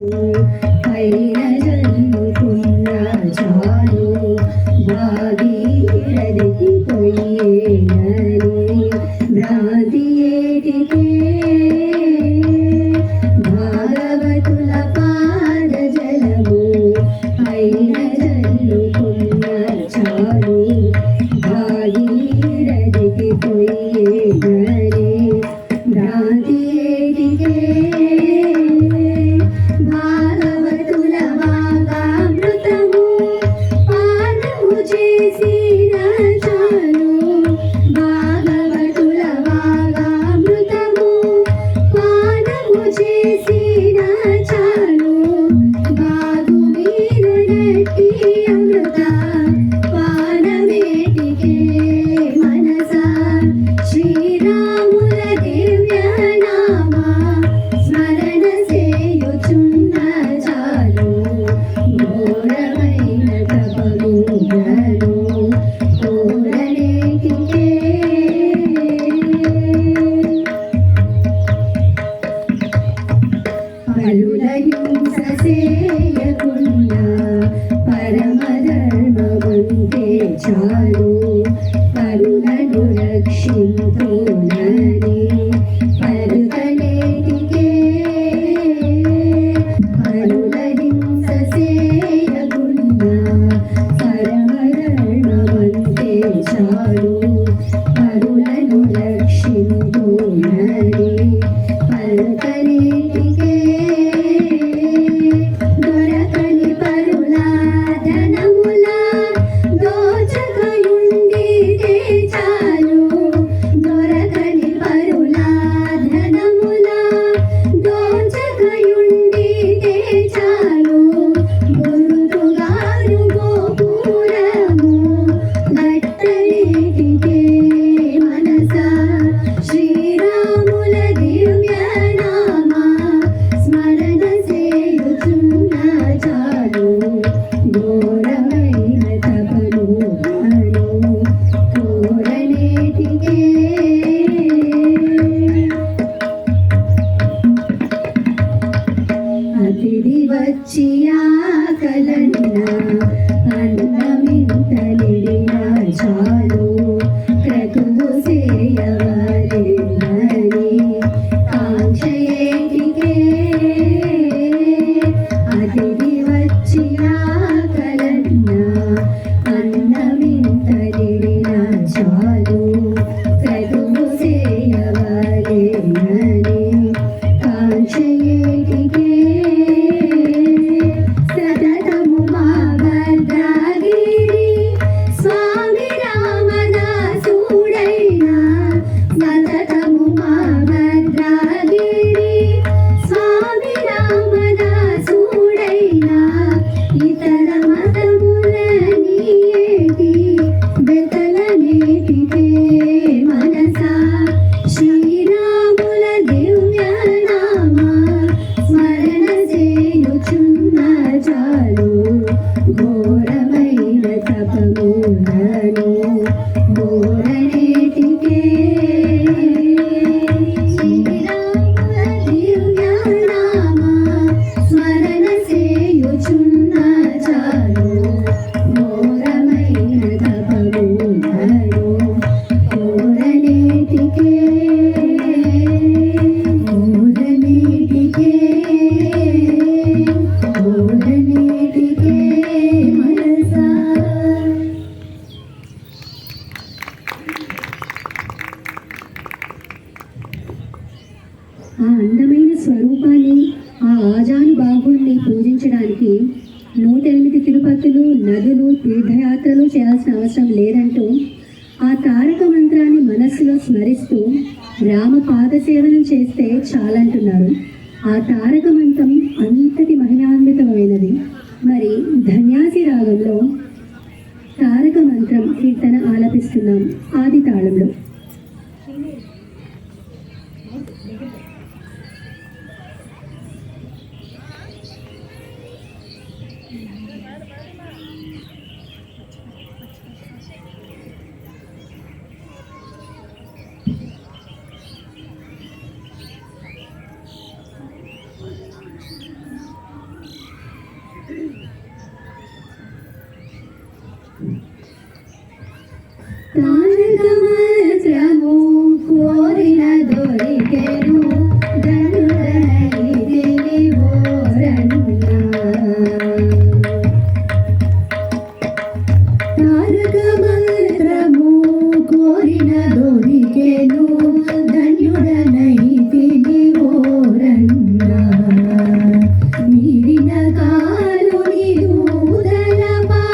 పైన జల్లుకున్న చాలు భాగీరథికి పొయ్యేనని భ్రాంతి ఏటికే భాగవతుల పాద జలము పైన జల్లుకున్న చాలు భాగీరథికి పొయ్యేనని భ్రాంతి ఏటికే చాలు పరులను రక్షింతునని పరుగలేటికే పరుల హింస చేయకున్నా పరమధర్మమంతే చాలు పరులను రక్షింతునని పరుగలేటికే దొరకని పరుల ధనముల అతిథి వచ్చి ఆకలన్న అన్నమింతలిడిన చాలు క్రతువు చేయవలెనని కాంక్ష ఏటికే అతిథి వచ్చి ఆకలన్న అన్నమింతలిడిన చాలు క్రతువు చేయవలెనని కాంక్ష ఏటికే ఘోరమైన తపములను ఘోరనేటికే శ్రీరాముల దివ్యనామ స్మరణ చేయుచున్న చాలు ఘోరమైన తపములను ఘోరనేటికే ఆ అందమైన స్వరూపాన్ని ఆ ఆజానుబాహుల్ని పూజించడానికి 108 తిరుపతులు నదులు తీర్థయాత్రలు చేయాల్సిన అవసరం లేదంటూ ఆ తారక మంత్రాన్ని మనస్సులో స్మరిస్తూ రామ పాదసేవనం చేస్తే చాలంటున్నారు. ఆ తారక మంత్రం అంతటి మహిమాన్వితమైనది. మరి ధన్యాసి రాగంలో తారక మంత్రం కీర్తన ఆలపిస్తున్నాం ఆది తాళంలో.